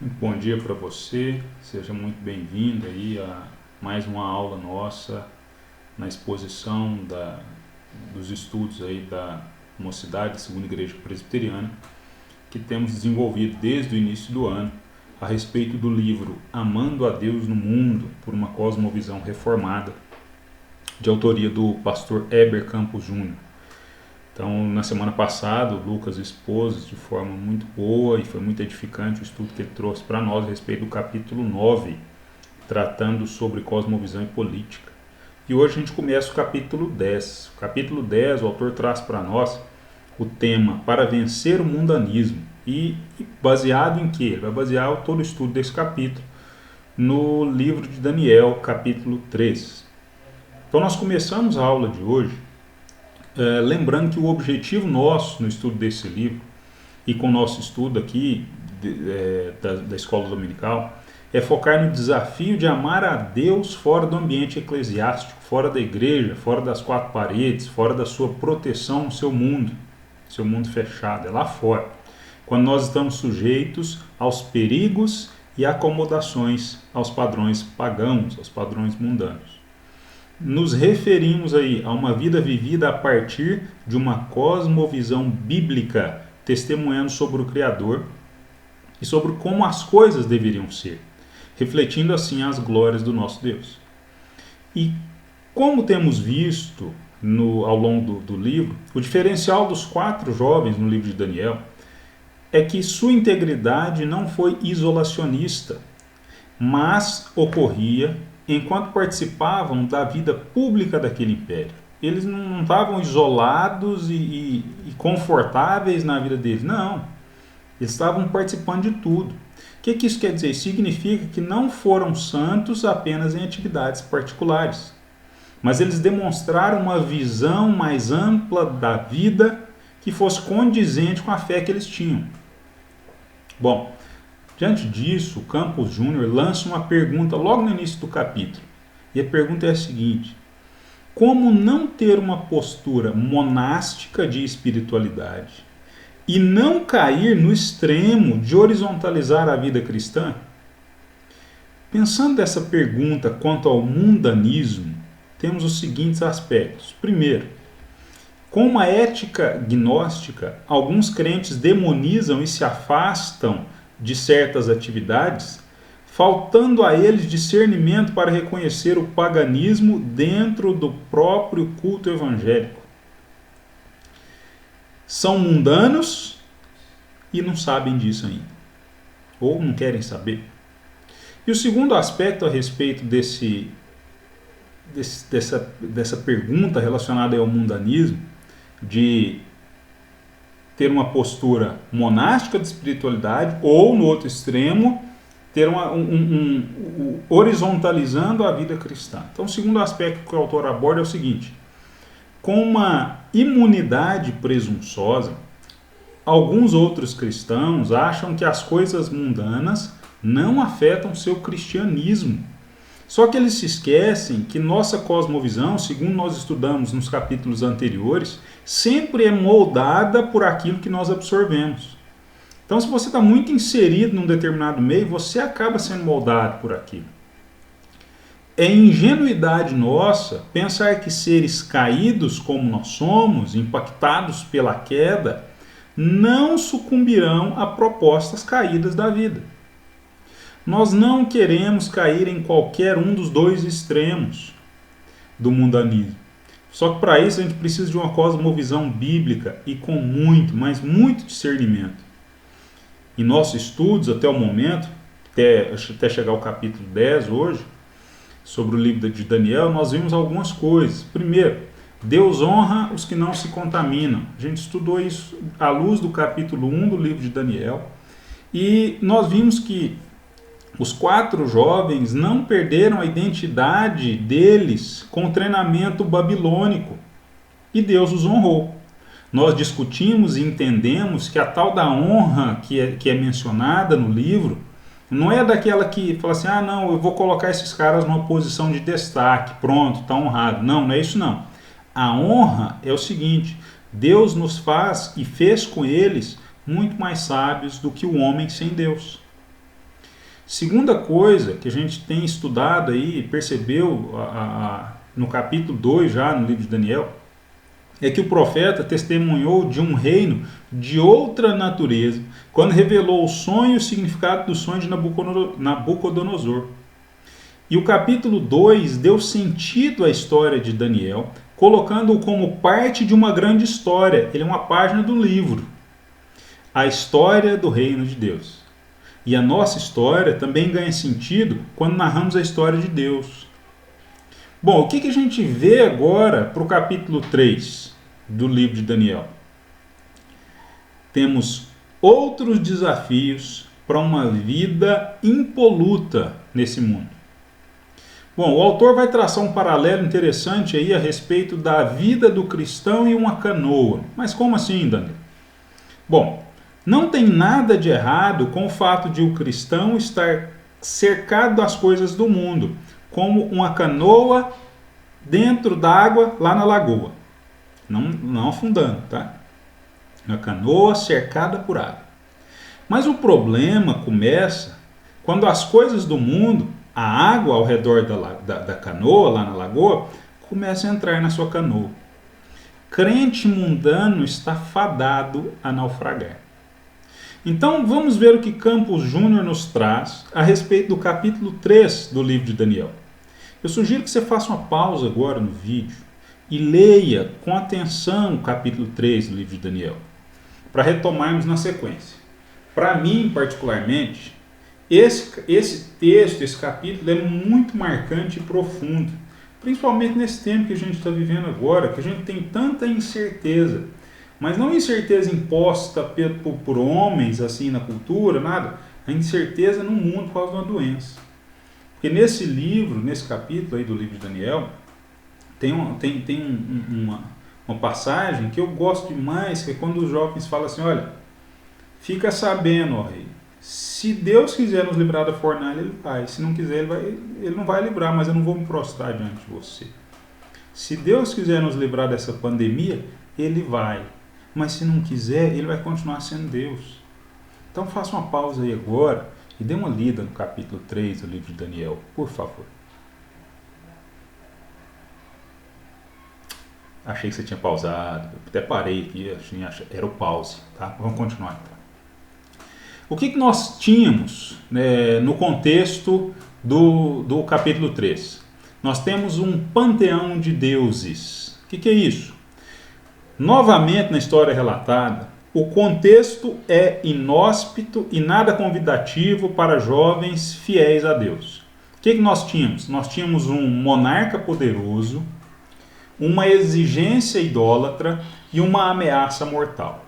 Muito bom dia para você, seja muito bem-vindo aí a mais uma aula nossa na exposição dos estudos aí da Mocidade, Segunda Igreja Presbiteriana, que temos desenvolvido desde o início do ano a respeito do livro Amando a Deus no Mundo, por uma cosmovisão reformada, de autoria do pastor Heber Campos Júnior. Então, na semana passada, o Lucas expôs de forma muito boa e foi muito edificante o estudo que ele trouxe para nós a respeito do capítulo 9, tratando sobre cosmovisão e política. E hoje a gente começa o capítulo 10. O capítulo 10, o autor traz para nós o tema Para Vencer o Mundanismo. E baseado em quê? Ele vai basear todo o estudo desse capítulo no livro de Daniel, capítulo 3. Então, nós começamos a aula de hoje lembrando que o objetivo nosso no estudo desse livro e com o nosso estudo aqui da escola dominical é focar no desafio de amar a Deus fora do ambiente eclesiástico, fora da igreja, fora das quatro paredes, fora da sua proteção no seu mundo fechado, é lá fora, quando nós estamos sujeitos aos perigos e acomodações aos padrões pagãos, aos padrões mundanos. Nos referimos aí a uma vida vivida a partir de uma cosmovisão bíblica, testemunhando sobre o Criador e sobre como as coisas deveriam ser, refletindo assim as glórias do nosso Deus. E como temos visto ao longo do livro, o diferencial dos 4 jovens no livro de Daniel é que sua integridade não foi isolacionista, mas ocorria enquanto participavam da vida pública daquele império. Eles não estavam isolados e confortáveis na vida deles, não. Eles estavam participando de tudo. O que isso quer dizer? Significa que não foram santos apenas em atividades particulares, mas eles demonstraram uma visão mais ampla da vida que fosse condizente com a fé que eles tinham. Bom, diante disso, o Campos Júnior lança uma pergunta logo no início do capítulo. E a pergunta é a seguinte: como não ter uma postura monástica de espiritualidade e não cair no extremo de horizontalizar a vida cristã? Pensando nessa pergunta quanto ao mundanismo, temos os seguintes aspectos. Primeiro, com uma ética gnóstica, alguns crentes demonizam e se afastam de certas atividades, faltando a eles discernimento para reconhecer o paganismo dentro do próprio culto evangélico. São mundanos e não sabem disso ainda, ou não querem saber. E o segundo aspecto a respeito dessa pergunta relacionada ao mundanismo, de ter uma postura monástica de espiritualidade, ou, no outro extremo, ter horizontalizando a vida cristã. Então, o segundo aspecto que o autor aborda é o seguinte: com uma imunidade presunçosa, alguns outros cristãos acham que as coisas mundanas não afetam seu cristianismo. Só que eles se esquecem que nossa cosmovisão, segundo nós estudamos nos capítulos anteriores, sempre é moldada por aquilo que nós absorvemos. Então, se você está muito inserido num determinado meio, você acaba sendo moldado por aquilo. É ingenuidade nossa pensar que seres caídos como nós somos, impactados pela queda, não sucumbirão a propostas caídas da vida. Nós não queremos cair em qualquer um dos dois extremos do mundanismo. Só que para isso a gente precisa de uma cosmovisão bíblica e com muito, mas muito discernimento. Em nossos estudos até o momento, até chegar ao capítulo 10 hoje, sobre o livro de Daniel, nós vimos algumas coisas. Primeiro, Deus honra os que não se contaminam. A gente estudou isso à luz do capítulo 1 do livro de Daniel. E nós vimos que os 4 jovens não perderam a identidade deles com o treinamento babilônico. E Deus os honrou. Nós discutimos e entendemos que a tal da honra que é mencionada no livro não é daquela que fala assim: ah, não, eu vou colocar esses caras numa posição de destaque, pronto, está honrado. Não é isso não. A honra é o seguinte: Deus nos faz e fez com eles muito mais sábios do que o homem sem Deus. Segunda coisa que a gente tem estudado aí, percebeu no capítulo 2 já no livro de Daniel, é que o profeta testemunhou de um reino de outra natureza, quando revelou o sonho e o significado do sonho de Nabucodonosor. E o capítulo 2 deu sentido à história de Daniel, colocando-o como parte de uma grande história. Ele é uma página do livro, a história do reino de Deus. E a nossa história também ganha sentido quando narramos a história de Deus. Bom, o que a gente vê agora para o capítulo 3 do livro de Daniel? Temos outros desafios para uma vida impoluta nesse mundo. Bom, o autor vai traçar um paralelo interessante aí a respeito da vida do cristão em uma canoa. Mas como assim, Daniel? Bom, não tem nada de errado com o fato de o cristão estar cercado das coisas do mundo, como uma canoa dentro d'água lá na lagoa. Não afundando, tá? Uma canoa cercada por água. Mas o problema começa quando as coisas do mundo, a água ao redor da canoa, lá na lagoa, começa a entrar na sua canoa. Crente mundano está fadado a naufragar. Então vamos ver o que Campos Júnior nos traz a respeito do capítulo 3 do livro de Daniel. Eu sugiro que você faça uma pausa agora no vídeo e leia com atenção o capítulo 3 do livro de Daniel, para retomarmos na sequência. Para mim, particularmente, esse texto, esse capítulo é muito marcante e profundo, principalmente nesse tempo que a gente está vivendo agora, que a gente tem tanta incerteza, mas não incerteza imposta por homens assim na cultura, nada, a incerteza no mundo por causa de uma doença. Porque nesse livro, nesse capítulo aí do livro de Daniel, tem uma passagem que eu gosto demais, que é quando os jovens falam assim, olha, fica sabendo, ó rei, se Deus quiser nos livrar da fornalha, ele vai. Se não quiser, ele não vai livrar, mas eu não vou me prostrar diante de você. Se Deus quiser nos livrar dessa pandemia, ele vai. Mas se não quiser, ele vai continuar sendo Deus. Então faça uma pausa aí agora e dê uma lida no capítulo 3 do livro de Daniel, por favor. Achei que você tinha pausado, até parei aqui, era o pause, tá? Vamos continuar então. O que nós tínhamos, né, no contexto do capítulo 3? Nós temos um panteão de deuses. O que é isso? Novamente na história relatada, o contexto é inóspito e nada convidativo para jovens fiéis a Deus. O que nós tínhamos? Nós tínhamos um monarca poderoso, uma exigência idólatra e uma ameaça mortal.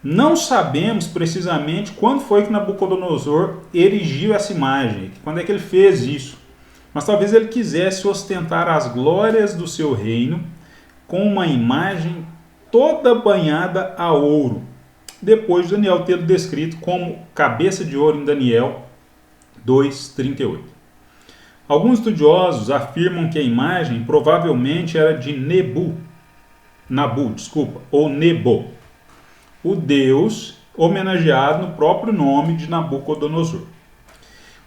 Não sabemos precisamente quando foi que Nabucodonosor erigiu essa imagem, quando é que ele fez isso. Mas talvez ele quisesse ostentar as glórias do seu reino com uma imagem toda banhada a ouro, depois de Daniel ter descrito como cabeça de ouro em Daniel 2:38. Alguns estudiosos afirmam que a imagem provavelmente era de Nebo, o deus homenageado no próprio nome de Nabucodonosor.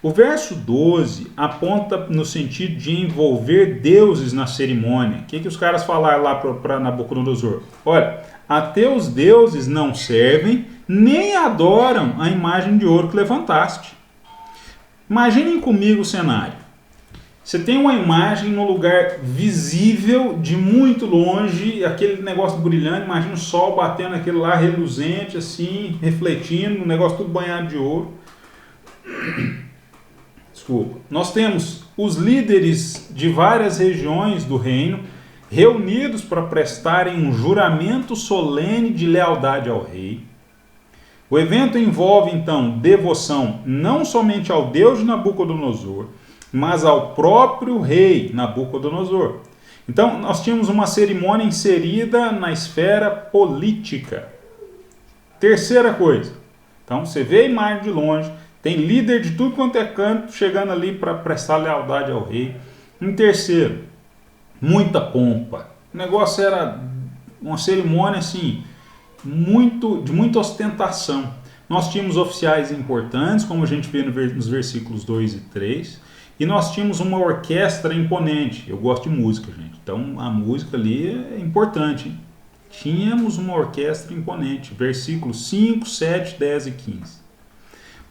O verso 12 aponta no sentido de envolver deuses na cerimônia. O que os caras falaram lá para Nabucodonosor? Olha, a teus deuses não servem, nem adoram a imagem de ouro que levantaste. Imaginem comigo o cenário. Você tem uma imagem no lugar visível, de muito longe, aquele negócio brilhante, imagina o sol batendo aquele lá reluzente, assim, refletindo, um negócio tudo banhado de ouro. Desculpa. Nós temos os líderes de várias regiões do reino reunidos para prestarem um juramento solene de lealdade ao rei. O evento envolve, então, devoção não somente ao Deus de Nabucodonosor, mas ao próprio rei Nabucodonosor. Então, nós tínhamos uma cerimônia inserida na esfera política. Terceira coisa. Então, você vê a imagem de longe, tem líder de tudo quanto é canto chegando ali para prestar lealdade ao rei. Em terceiro, muita pompa. O negócio era uma cerimônia assim, de muita ostentação. nós tínhamos oficiais importantes, como a gente vê nos versículos 2 e 3, e nós tínhamos uma orquestra imponente. Eu gosto de música, gente, então a música ali é importante, hein? Tínhamos uma orquestra imponente, versículos 5, 7, 10 e 15.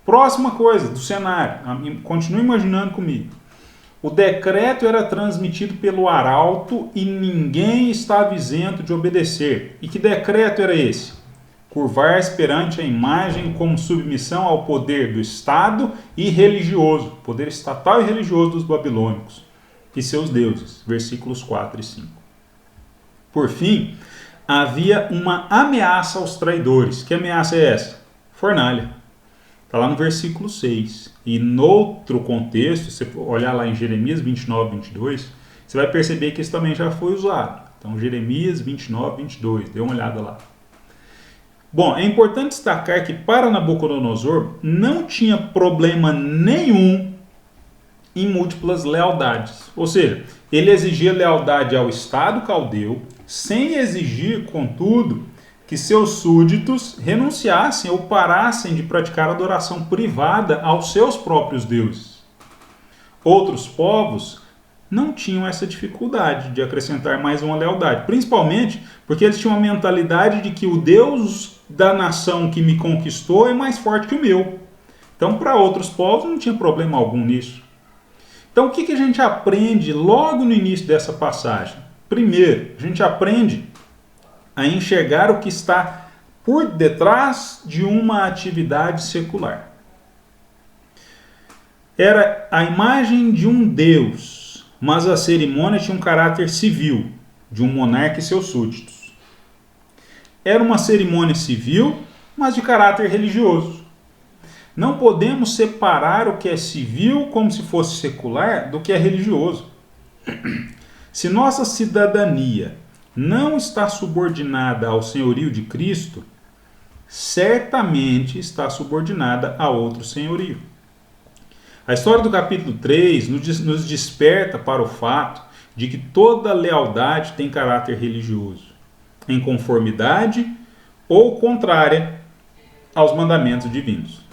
Próxima coisa do cenário, continue imaginando comigo. O decreto era transmitido pelo arauto e ninguém estava isento de obedecer. E que decreto era esse? Curvar-se perante a imagem como submissão ao poder do Estado e religioso, poder estatal e religioso dos babilônicos e seus deuses, versículos 4 e 5. Por fim, havia uma ameaça aos traidores. Que ameaça é essa? Fornalha. Está lá no versículo 6. E noutro contexto, se você olhar lá em Jeremias 29, 22, você vai perceber que isso também já foi usado. Então, Jeremias 29, 22, dê uma olhada lá. Bom, é importante destacar que para Nabucodonosor não tinha problema nenhum em múltiplas lealdades. Ou seja, ele exigia lealdade ao Estado caldeu, sem exigir, contudo, que seus súditos renunciassem ou parassem de praticar adoração privada aos seus próprios deuses. Outros povos não tinham essa dificuldade de acrescentar mais uma lealdade, principalmente porque eles tinham a mentalidade de que o Deus da nação que me conquistou é mais forte que o meu. Então, para outros povos não tinha problema algum nisso. Então, o que a gente aprende logo no início dessa passagem? Primeiro, a gente aprende a enxergar o que está por detrás de uma atividade secular. Era a imagem de um deus, mas a cerimônia tinha um caráter civil, de um monarca e seus súditos. Era uma cerimônia civil, mas de caráter religioso. Não podemos separar o que é civil como se fosse secular do que é religioso. Se nossa cidadania não está subordinada ao senhorio de Cristo, certamente está subordinada a outro senhorio. A história do capítulo 3 nos desperta para o fato de que toda lealdade tem caráter religioso, em conformidade ou contrária aos mandamentos divinos.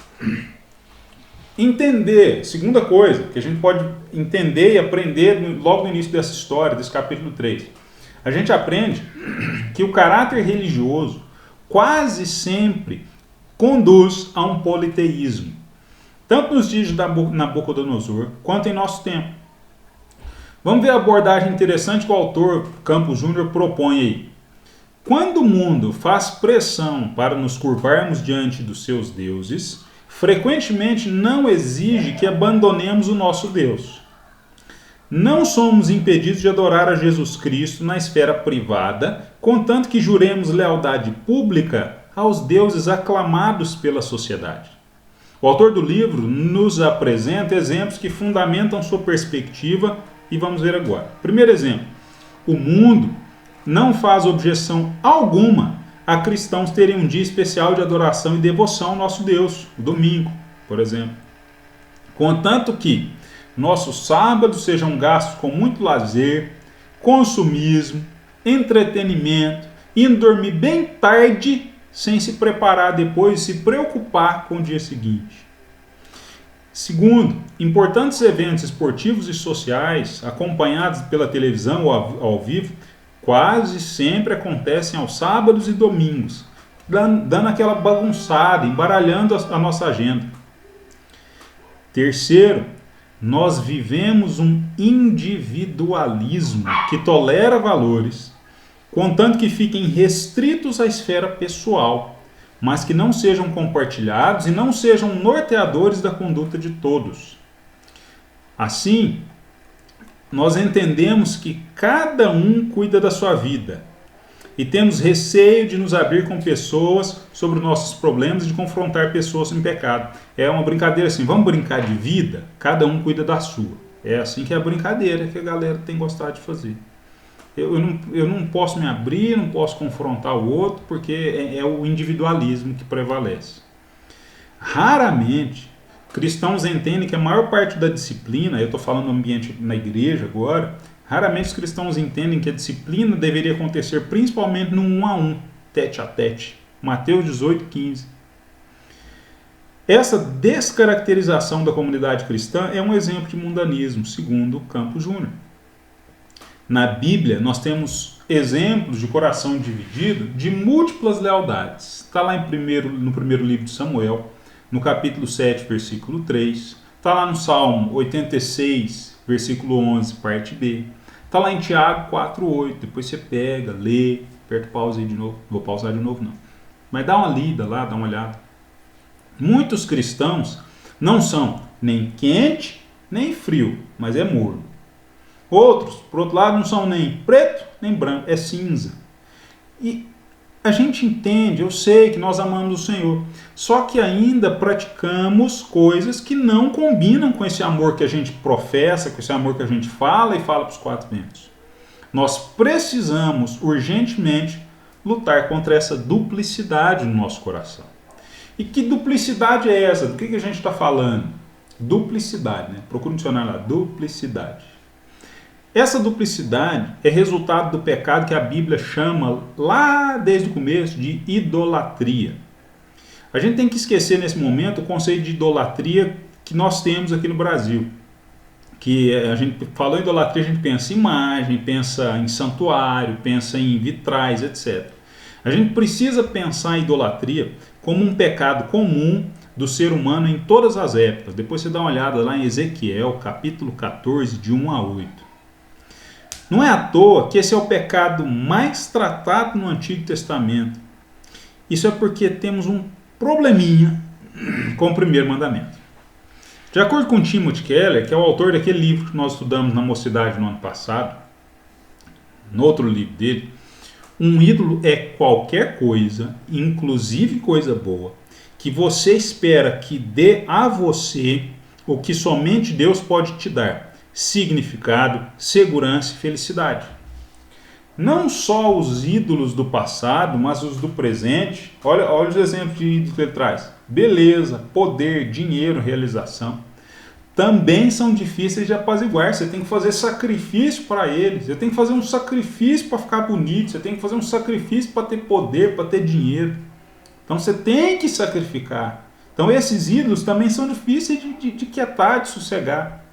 Entender, segunda coisa que a gente pode entender e aprender logo no início dessa história, desse capítulo 3. A gente aprende que o caráter religioso quase sempre conduz a um politeísmo, tanto nos dias de Nabucodonosor quanto em nosso tempo. Vamos ver a abordagem interessante que o autor Campos Júnior propõe aí. Quando o mundo faz pressão para nos curvarmos diante dos seus deuses, frequentemente não exige que abandonemos o nosso Deus. Não somos impedidos de adorar a Jesus Cristo na esfera privada, contanto que juremos lealdade pública aos deuses aclamados pela sociedade. O autor do livro nos apresenta exemplos que fundamentam sua perspectiva e vamos ver agora. Primeiro exemplo, o mundo não faz objeção alguma a cristãos terem um dia especial de adoração e devoção ao nosso Deus, o domingo, por exemplo. Contanto que nossos sábados sejam gastos com muito lazer, consumismo, entretenimento, indo dormir bem tarde, sem se preparar depois e se preocupar com o dia seguinte. Segundo, importantes eventos esportivos e sociais, acompanhados pela televisão ou ao vivo, quase sempre acontecem aos sábados e domingos, dando aquela bagunçada, embaralhando a nossa agenda. Terceiro, nós vivemos um individualismo que tolera valores, contanto que fiquem restritos à esfera pessoal, mas que não sejam compartilhados e não sejam norteadores da conduta de todos. Assim, nós entendemos que cada um cuida da sua vida e temos receio de nos abrir com pessoas sobre os nossos problemas e de confrontar pessoas em pecado. É uma brincadeira assim, vamos brincar de vida? Cada um cuida da sua. É assim que é a brincadeira que a galera tem gostado de fazer. Eu não posso me abrir, não posso confrontar o outro, porque é o individualismo que prevalece. Raramente, cristãos entendem que a maior parte da disciplina, eu estou falando no ambiente na igreja agora, raramente os cristãos entendem que a disciplina deveria acontecer principalmente no 1 a 1, tete a tete. Mateus 18, 15. Essa descaracterização da comunidade cristã é um exemplo de mundanismo, segundo Campos Júnior. Na Bíblia, nós temos exemplos de coração dividido de múltiplas lealdades. Está lá no primeiro livro de Samuel, no capítulo 7, versículo 3. Está lá no Salmo 86, versículo 11, parte B. Está lá em Tiago 4:8. Depois você pega, lê, aperta pausa aí de novo. Vou pausar de novo, não. Mas dá uma lida lá, dá uma olhada. Muitos cristãos não são nem quente, nem frio, mas é morno. Outros, por outro lado, não são nem preto, nem branco, é cinza. E a gente entende, eu sei que nós amamos o Senhor, só que ainda praticamos coisas que não combinam com esse amor que a gente professa, com esse amor que a gente fala e fala para os quatro ventos. Nós precisamos urgentemente lutar contra essa duplicidade no nosso coração. E que duplicidade é essa? Do que a gente está falando? Duplicidade, né? Procura um dicionário lá, duplicidade. Essa duplicidade é resultado do pecado que a Bíblia chama, lá desde o começo, de idolatria. A gente tem que esquecer nesse momento o conceito de idolatria que nós temos aqui no Brasil. Que a gente falou em idolatria, a gente pensa em imagem, pensa em santuário, pensa em vitrais, etc. A gente precisa pensar em idolatria como um pecado comum do ser humano em todas as épocas. Depois você dá uma olhada lá em Ezequiel, capítulo 14, de 1 a 8. Não é à toa que esse é o pecado mais tratado no Antigo Testamento. Isso é porque temos um probleminha com o primeiro mandamento. De acordo com Timothy Keller, que é o autor daquele livro que nós estudamos na Mocidade no ano passado, no outro livro dele, um ídolo é qualquer coisa, inclusive coisa boa, que você espera que dê a você o que somente Deus pode te dar: significado, segurança e felicidade. Não só os ídolos do passado, mas os do presente. Olha os exemplos de ídolos que ele traz. Beleza, poder, dinheiro, realização. Também são difíceis de apaziguar. Você tem que fazer sacrifício para eles. Você tem que fazer um sacrifício para ficar bonito. Você tem que fazer um sacrifício para ter poder, para ter dinheiro. Então você tem que sacrificar. Então esses ídolos também são difíceis de quietar, de sossegar.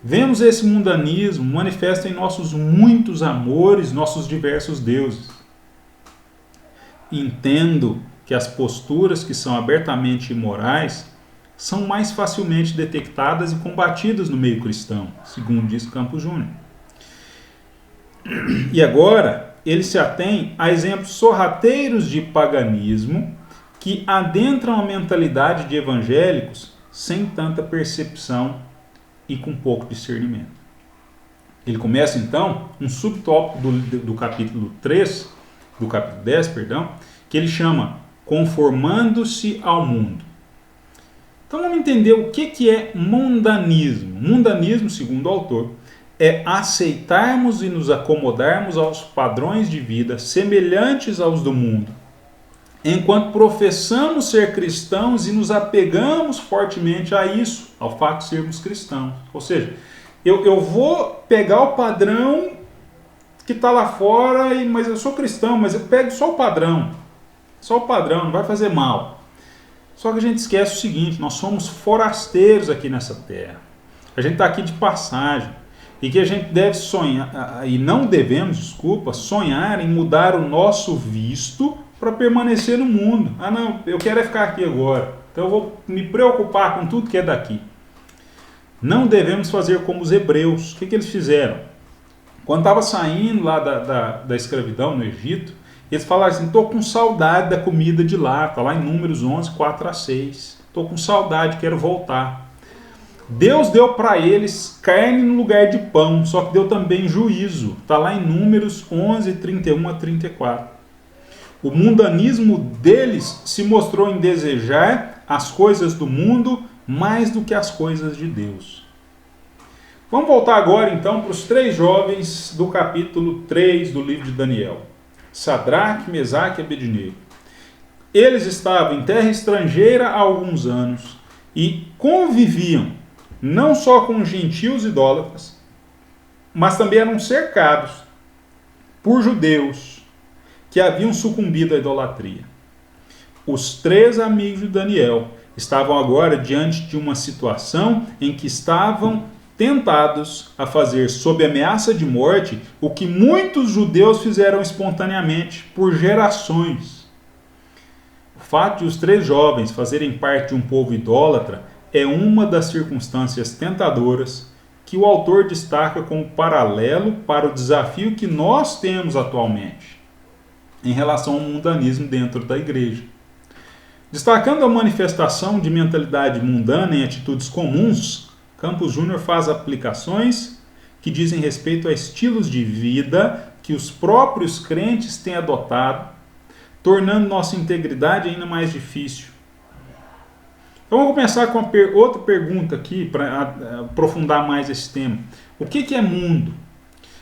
Vemos esse mundanismo manifesto em nossos muitos amores, nossos diversos deuses. Entendo que as posturas que são abertamente imorais são mais facilmente detectadas e combatidas no meio cristão, segundo diz Campos Júnior. E agora, ele se atém a exemplos sorrateiros de paganismo que adentram a mentalidade de evangélicos sem tanta percepção e com pouco discernimento. Ele começa então um subtópico do capítulo 3, do capítulo 10, perdão, que ele chama Conformando-se ao Mundo. Então vamos entender o que é mundanismo. Mundanismo, segundo o autor, é aceitarmos e nos acomodarmos aos padrões de vida semelhantes aos do mundo, enquanto professamos ser cristãos e nos apegamos fortemente a isso, ao fato de sermos cristãos. Ou seja, eu vou pegar o padrão que está lá fora, mas eu sou cristão, mas eu pego só o padrão. Só o padrão, não vai fazer mal. Só que a gente esquece o seguinte: nós somos forasteiros aqui nessa terra. A gente está aqui de passagem. E que a gente deve sonhar, e não devemos, sonhar em mudar o nosso visto para permanecer no mundo. Ah não, eu quero é ficar aqui agora, então eu vou me preocupar com tudo que é daqui. Não devemos fazer como os hebreus. O que eles fizeram? Quando estava saindo lá da escravidão no Egito, eles falaram assim: estou com saudade da comida de lá. Está lá em Números 11, 4 a 6. Estou com saudade, quero voltar. Deus deu para eles carne no lugar de pão, só que deu também juízo. Está lá em Números 11, 31 a 34. O mundanismo deles se mostrou em desejar as coisas do mundo mais do que as coisas de Deus. Vamos voltar agora então para os três jovens do capítulo 3 do livro de Daniel. Sadraque, Mesaque e Abednego. Eles estavam em terra estrangeira há alguns anos e conviviam não só com gentios idólatras, mas também eram cercados por judeus que haviam sucumbido à idolatria. Os três amigos de Daniel estavam agora diante de uma situação em que estavam tentados a fazer, sob ameaça de morte, o que muitos judeus fizeram espontaneamente por gerações. O fato de os 3 jovens fazerem parte de um povo idólatra é uma das circunstâncias tentadoras que o autor destaca como paralelo para o desafio que nós temos atualmente em relação ao mundanismo dentro da igreja. Destacando a manifestação de mentalidade mundana em atitudes comuns, Campos Júnior faz aplicações que dizem respeito a estilos de vida que os próprios crentes têm adotado, tornando nossa integridade ainda mais difícil. Então vamos começar com outra pergunta aqui, para aprofundar mais esse tema. O que é mundo?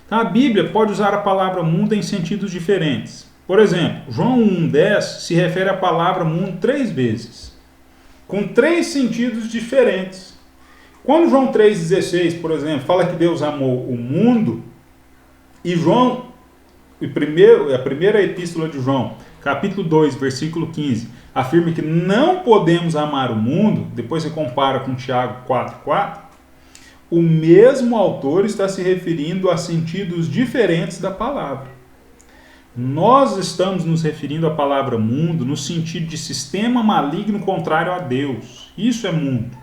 Então, a Bíblia pode usar a palavra mundo em sentidos diferentes. Por exemplo, João 1,10 se refere à palavra mundo 3 vezes, com 3 sentidos diferentes. Quando João 3,16, por exemplo, fala que Deus amou o mundo, e João, a primeira epístola de João, capítulo 2, versículo 15, afirma que não podemos amar o mundo, depois você compara com Tiago 4,4, o mesmo autor está se referindo a sentidos diferentes da palavra. Nós estamos nos referindo à palavra mundo no sentido de sistema maligno contrário a Deus. Isso é mundo.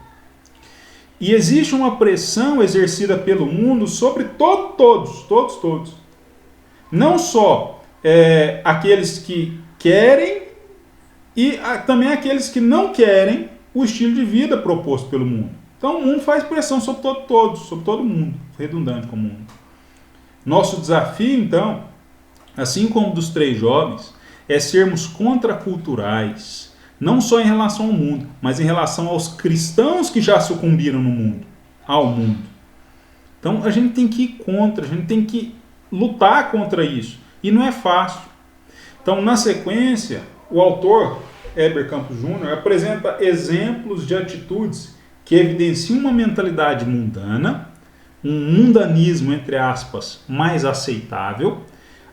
E existe uma pressão exercida pelo mundo sobre todos. Não só aqueles que querem e também aqueles que não querem o estilo de vida proposto pelo mundo. Então o mundo faz pressão sobre sobre todo mundo, redundante com o mundo. Nosso desafio, então, assim como dos 3 jovens, é sermos contraculturais, não só em relação ao mundo, mas em relação aos cristãos que já sucumbiram ao mundo. Então a gente tem que ir contra, a gente tem que lutar contra isso. E não é fácil. Então, na sequência, o autor, Heber Campos Júnior, apresenta exemplos de atitudes que evidenciam uma mentalidade mundana, um mundanismo, entre aspas, mais aceitável,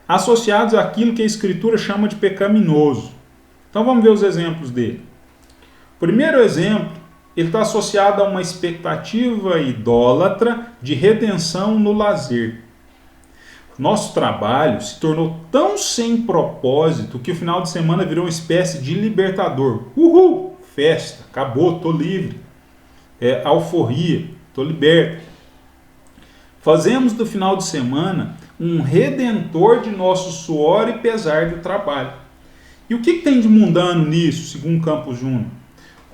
associados àquilo que a Escritura chama de pecaminoso. Então vamos ver os exemplos dele. O primeiro exemplo, ele está associado a uma expectativa idólatra de redenção no lazer. Nosso trabalho se tornou tão sem propósito que o final de semana virou uma espécie de libertador. Uhul! Festa, acabou, estou livre. Alforria, estou liberto. Fazemos do final de semana um redentor de nosso suor e pesar do trabalho. E o que tem de mundano nisso, segundo Campos Júnior?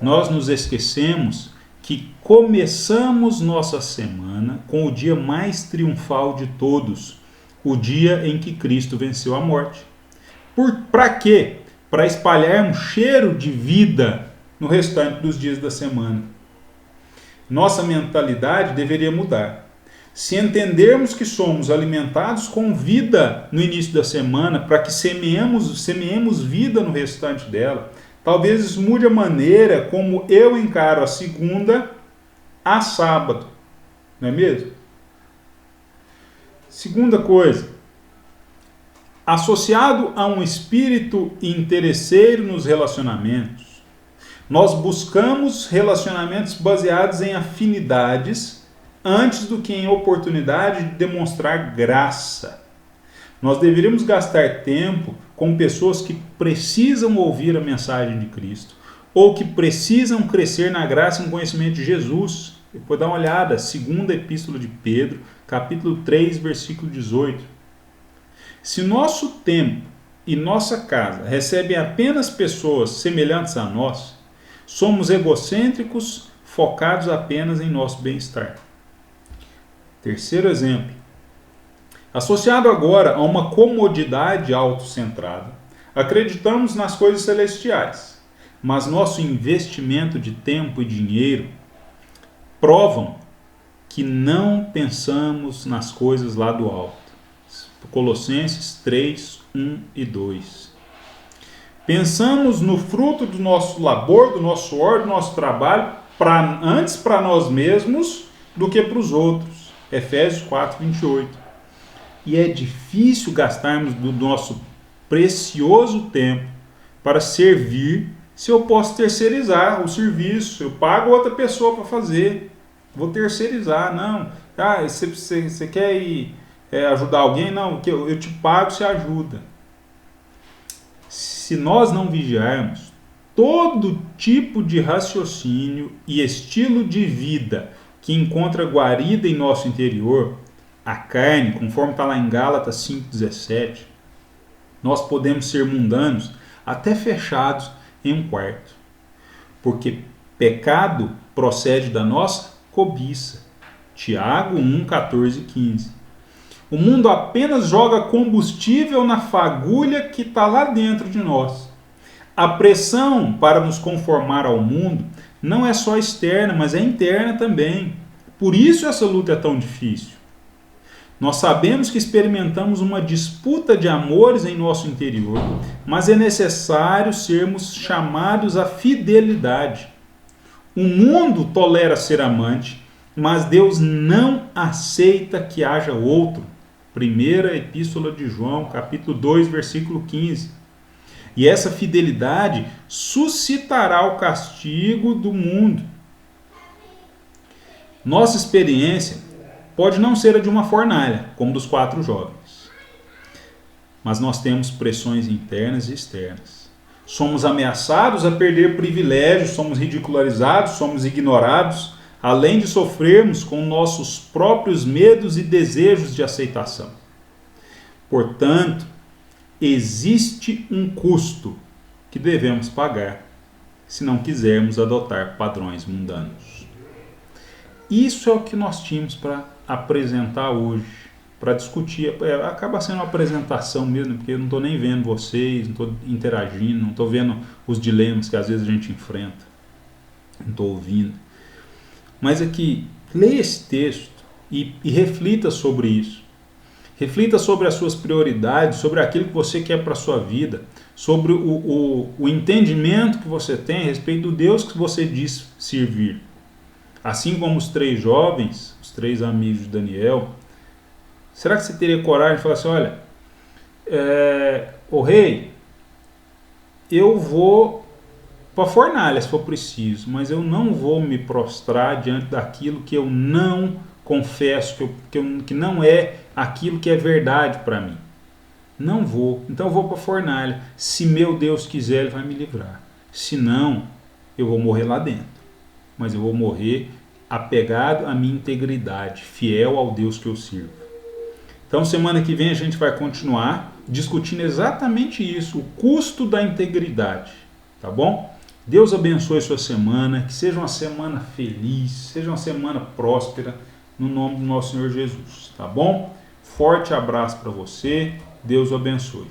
Nós nos esquecemos que começamos nossa semana com o dia mais triunfal de todos, o dia em que Cristo venceu a morte. Para quê? Para espalhar um cheiro de vida no restante dos dias da semana. Nossa mentalidade deveria mudar. Se entendermos que somos alimentados com vida no início da semana, para que semeemos vida no restante dela, talvez isso mude a maneira como eu encaro a segunda a sábado. Não é mesmo? Segunda coisa, associado a um espírito interesseiro nos relacionamentos, nós buscamos relacionamentos baseados em afinidades antes do que em oportunidade de demonstrar graça. Nós deveríamos gastar tempo com pessoas que precisam ouvir a mensagem de Cristo ou que precisam crescer na graça e no conhecimento de Jesus. Depois dá uma olhada, segunda epístola de Pedro, capítulo 3, versículo 18. Se nosso tempo e nossa casa recebem apenas pessoas semelhantes a nós, somos egocêntricos, focados apenas em nosso bem-estar. Terceiro exemplo. Associado agora a uma comodidade autocentrada, acreditamos nas coisas celestiais, mas nosso investimento de tempo e dinheiro provam que não pensamos nas coisas lá do alto. Colossenses 3, 1 e 2. Pensamos no fruto do nosso labor, do nosso suor, do nosso trabalho, antes para nós mesmos do que para os outros. Efésios 4, 28. E é difícil gastarmos do nosso precioso tempo para servir se eu posso terceirizar o serviço, eu pago outra pessoa para fazer, vou terceirizar, não. Ah, você quer ir ajudar alguém? Não, eu te pago, você ajuda. Se nós não vigiarmos, todo tipo de raciocínio e estilo de vida que encontra guarida em nosso interior, a carne, conforme está lá em Gálatas 5,17, nós podemos ser mundanos até fechados em um quarto. Porque pecado procede da nossa cobiça. Tiago 1, 14 e 15. O mundo apenas joga combustível na fagulha que está lá dentro de nós. A pressão para nos conformar ao mundo não é só externa, mas é interna também. Por isso essa luta é tão difícil. Nós sabemos que experimentamos uma disputa de amores em nosso interior, mas é necessário sermos chamados à fidelidade. O mundo tolera ser amante, mas Deus não aceita que haja outro. Primeira Epístola de João, capítulo 2, versículo 15. E essa fidelidade suscitará o castigo do mundo. Nossa experiência pode não ser a de uma fornalha, como dos 4 jovens. Mas nós temos pressões internas e externas. Somos ameaçados a perder privilégios, somos ridicularizados, somos ignorados, além de sofrermos com nossos próprios medos e desejos de aceitação. Portanto, existe um custo que devemos pagar se não quisermos adotar padrões mundanos. Isso é o que nós tínhamos para apresentar hoje, para discutir. Acaba sendo uma apresentação mesmo, porque eu não estou nem vendo vocês, não estou interagindo, não estou vendo os dilemas que às vezes a gente enfrenta, não estou ouvindo. Mas é que leia esse texto e reflita sobre isso. Reflita sobre as suas prioridades, sobre aquilo que você quer para a sua vida, sobre o entendimento que você tem a respeito do Deus que você diz servir. Assim como os 3 jovens, os 3 amigos de Daniel, será que você teria coragem de falar assim, olha, rei, eu vou para a fornalha se for preciso, mas eu não vou me prostrar diante daquilo que eu não confesso, que não é aquilo que é verdade para mim. Não vou, então eu vou para a fornalha. Se meu Deus quiser, Ele vai me livrar. Se não, eu vou morrer lá dentro. Mas eu vou morrer apegado à minha integridade, fiel ao Deus que eu sirvo. Então, semana que vem a gente vai continuar discutindo exatamente isso, o custo da integridade, tá bom? Deus abençoe a sua semana, que seja uma semana feliz, seja uma semana próspera, no nome do nosso Senhor Jesus, tá bom? Forte abraço para você, Deus o abençoe.